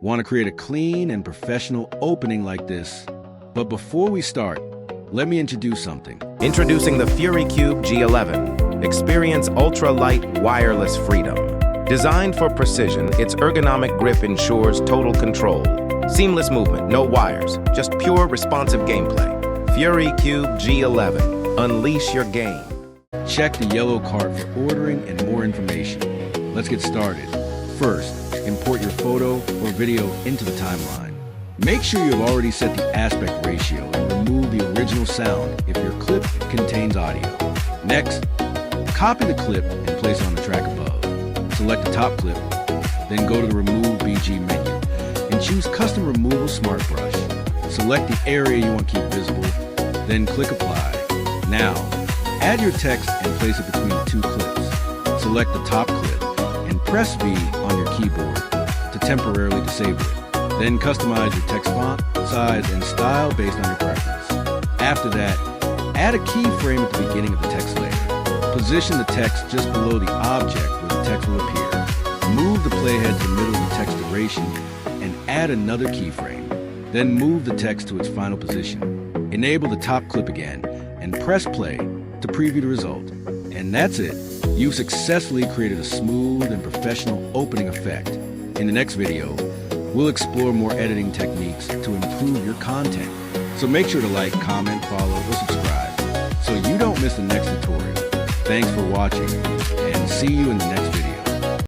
Want to create a clean and professional opening like this? But before we start, let me introduce something. Introducing the FuriCube G11. Experience ultra-light wireless freedom. Designed for precision, its ergonomic grip ensures total control. Seamless movement, no wires, just pure responsive gameplay. FuriCube G11. Unleash your game. Check the yellow card for ordering and more information. Let's get started. First, import your photo or video into the timeline. Make sure you have already set the aspect ratio and remove the original sound if your clip contains audio. Next, copy the clip and place it on the track above. Select the top clip, then go to the Remove BG menu and choose Custom Removal Smart Brush. Select the area you want to keep visible, then click Apply. Now, add your text and place it between the two clips. Select the top clip and press V on your keyboard to temporarily disable it. Then customize your text font, size, and style based on your preference. After that, add a keyframe at the beginning of the text layer. Position the text just below the object where the text will appear. Move the playhead to the middle of the text duration and add another keyframe. Then move the text to its final position. Enable the top clip again and press play to preview the result. And that's it. You've successfully created a smooth and professional opening effect. In the next video, we'll explore more editing techniques to improve your content. So make sure to like, comment, follow, or subscribe so you don't miss the next tutorial. Thanks for watching, and see you in the next video.